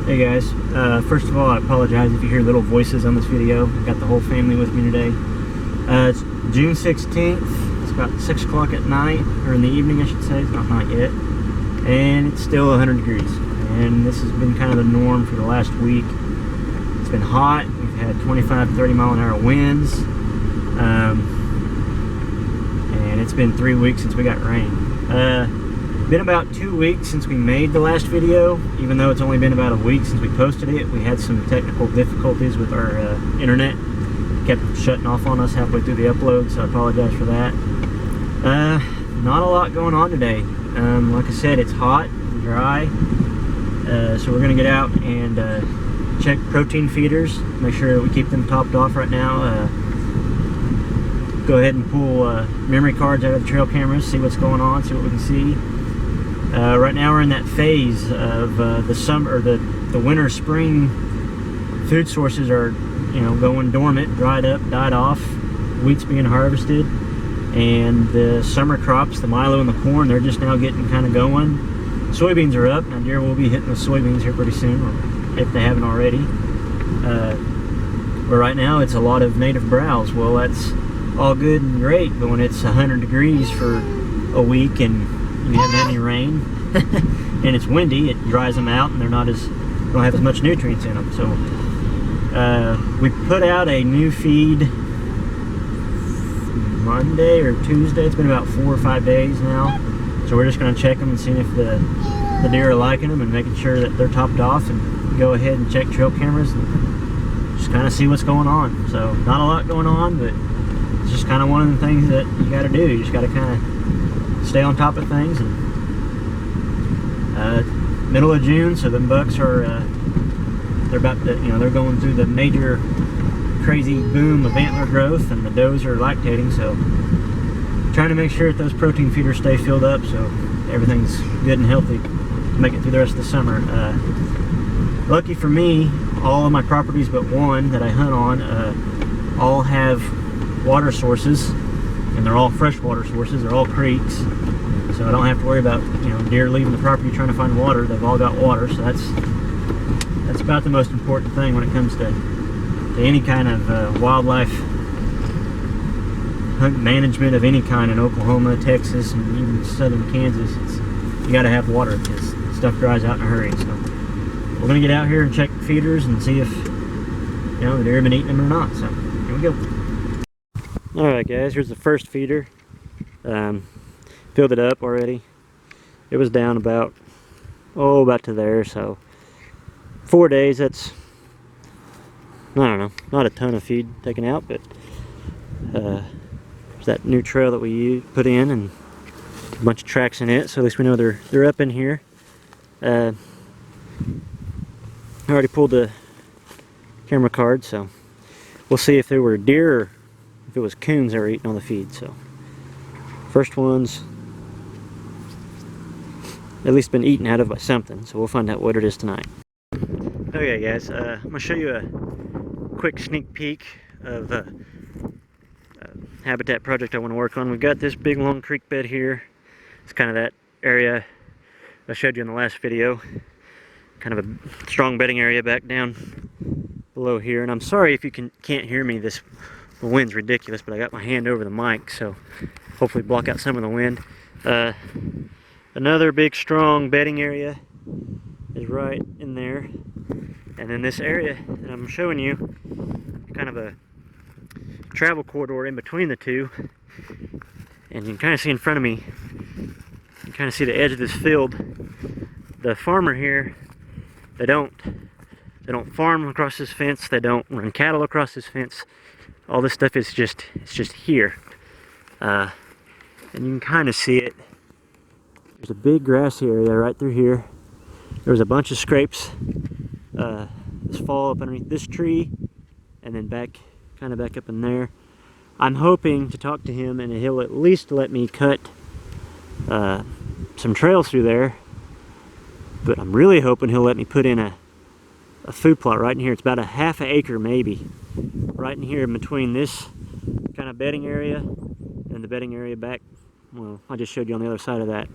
Hey guys, first of all I apologize if you hear little voices on this video. I've got the whole family with me today. It's June 16th, it's about 6 o'clock at night, or in the evening I should say, it's not night yet. And it's still 100 degrees. And this has been kind of the norm for the last week. It's been hot, we've had 25 to 30 mile an hour winds. And it's been 3 weeks since we got rain. Been about 2 weeks since we made the last video. Even though it's only been about a week since we posted it, we had some technical difficulties with our internet. It kept shutting off on us halfway through the upload, so I apologize for that. Not a lot going on today. Like I said, it's hot and dry, so we're gonna get out and check protein feeders, make sure that we keep them topped off right now. Go ahead and pull memory cards out of the trail cameras, see what's going on, see what we can see. Right now we're in that phase of the summer, or the winter spring food sources are, you know, going dormant, dried up, died off. Wheat's being harvested, and the summer crops, the milo and the corn, they're just now getting kind of going. Soybeans are up. Now deer will be hitting the soybeans here pretty soon, or if they haven't already. But right now it's a lot of native browse. Well, that's all good and great, but when it's 100 degrees for a week and you haven't had any rain and it's windy, it dries them out and don't have as much nutrients in them. So we put out a new feed Monday or Tuesday. It's been about 4 or 5 days now, so we're just going to check them and see if the deer are liking them and making sure that they're topped off, and go ahead and check trail cameras and just kind of see what's going on. So not a lot going on, but it's just kind of one of the things that you got to do. You just got to kind of stay on top of things. And middle of June, so the bucks are they're about to, you know, they're going through the major crazy boom of antler growth, and the does are lactating. So trying to make sure that those protein feeders stay filled up so everything's good and healthy to make it through the rest of the summer. Lucky for me, all of my properties but one that I hunt on all have water sources, and they're all freshwater sources. They're all creeks, so I don't have to worry about, you know, deer leaving the property trying to find water. They've all got water, so that's about the most important thing when it comes to any kind of wildlife hunt management of any kind in Oklahoma, Texas, and even southern Kansas. You got to have water because stuff dries out in a hurry. So we're gonna get out here and check the feeders and see if, you know, the deer have been eating them or not. So here we go. Alright guys, here's the first feeder. Filled it up already. It was down about to there, so 4 days, that's, I don't know, not a ton of feed taken out, but there's that new trail that we put in and a bunch of tracks in it, so at least we know they're up in here. I already pulled the camera card, so we'll see if there were deer or if it was coons that were eating on the feed. So first one's at least been eaten out of by something, so we'll find out what it is tonight. Okay guys, I'm going to show you a quick sneak peek of a habitat project I want to work on. We've got this big long creek bed here. It's kind of that area I showed you in the last video. Kind of a strong bedding area back down below here. And I'm sorry if you can't hear me. The wind's ridiculous, but I got my hand over the mic, so hopefully block out some of the wind. Another big strong bedding area is right in there. And then this area that I'm showing you, kind of a travel corridor in between the two. And you can kind of see in front of me, you can kind of see the edge of this field. The farmer here, they don't farm across this fence. They don't run cattle across this fence. All this stuff is just here. And you can kind of see it. There's a big grassy area right through here. There was a bunch of scrapes this fall up underneath this tree, and then kind of back up in there. I'm hoping to talk to him and he'll at least let me cut some trails through there, but I'm really hoping he'll let me put in a food plot right in here. It's about a half an acre maybe, right in here in between this kind of bedding area and the bedding area back. Well, I just showed you on the other side of that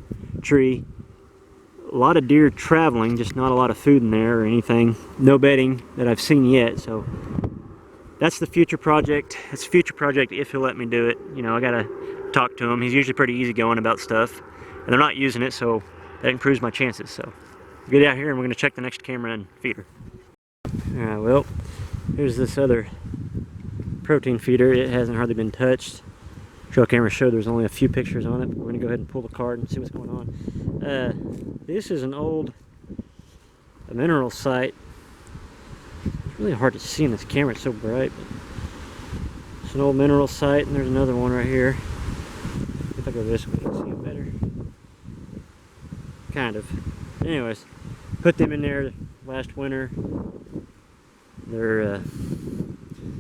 tree. a lot of deer traveling, just not a lot of food in there or anything. No bedding that I've seen yet, so that's the future project. It's a future project if he'll let me do it. You know, I gotta talk to him. He's usually pretty easygoing about stuff, and they're not using it, so that improves my chances. So we'll get out here and we're gonna check the next camera and feeder. Alright, well, here's this other protein feeder. It hasn't hardly been touched. Trail camera showed there's only a few pictures on it, but we're gonna go ahead and pull the card and see what's going on. This is an old mineral site. It's really hard to see in this camera, it's so bright. But it's an old mineral site, and there's another one right here. If I go this way, you can see it better. Kind of. Anyways, put them in there last winter. They're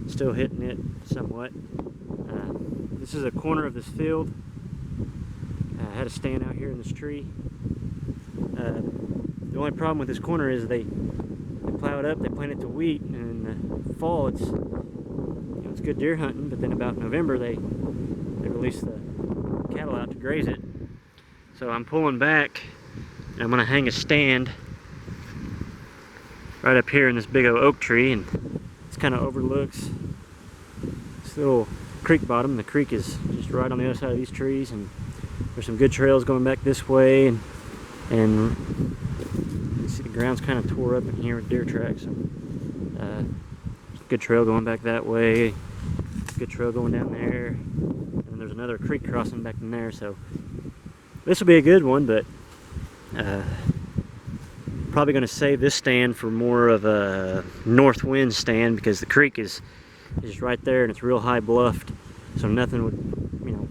still hitting it somewhat. This is a corner of this field. I had a stand out here in this tree. The only problem with this corner is they plow it up, they plant it to wheat, and in the fall it's, you know, it's good deer hunting, but then about November they release the cattle out to graze it. So I'm pulling back, and I'm gonna hang a stand right up here in this big oak tree, and this kind of overlooks this little creek bottom. The creek is just right on the other side of these trees, and there's some good trails going back this way, and you see the ground's kind of tore up in here with deer tracks. So, good trail going back that way, good trail going down there, and there's another creek crossing back in there. So this will be a good one, but probably going to save this stand for more of a north wind stand, because the creek is right there and it's real high bluffed, so nothing would, you know,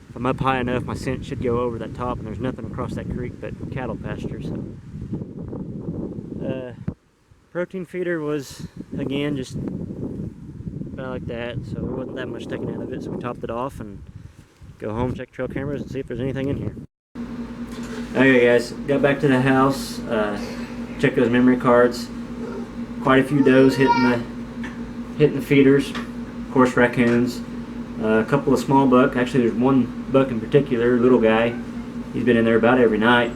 if I'm up high enough, my scent should go over that top, and there's nothing across that creek but cattle pasture. So protein feeder was, again, just about like that, so there wasn't that much taken out of it, so we topped it off and go home, check trail cameras, and see if there's anything in here. Okay guys, got back to the house, checked those memory cards. Quite a few does hitting the feeders, of course raccoons, a couple of small buck. Actually there's one buck in particular, little guy, he's been in there about every night.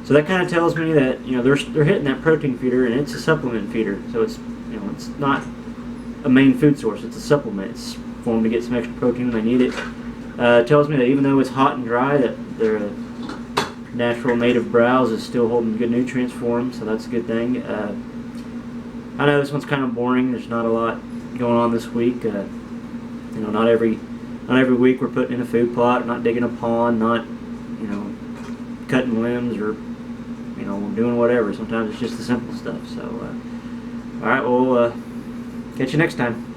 So that kind of tells me that, you know, they're hitting that protein feeder, and it's a supplement feeder, so it's, you know, it's not a main food source, it's a supplement. It's for them to get some extra protein when they need it. It tells me that even though it's hot and dry, that their natural native browse is still holding good nutrients for them, so that's a good thing. I know this one's kind of boring. There's not a lot going on this week. You know, not every week we're putting in a food plot, not digging a pond, not, you know, cutting limbs, or, you know, doing whatever. Sometimes it's just the simple stuff. So, all right, we'll catch you next time.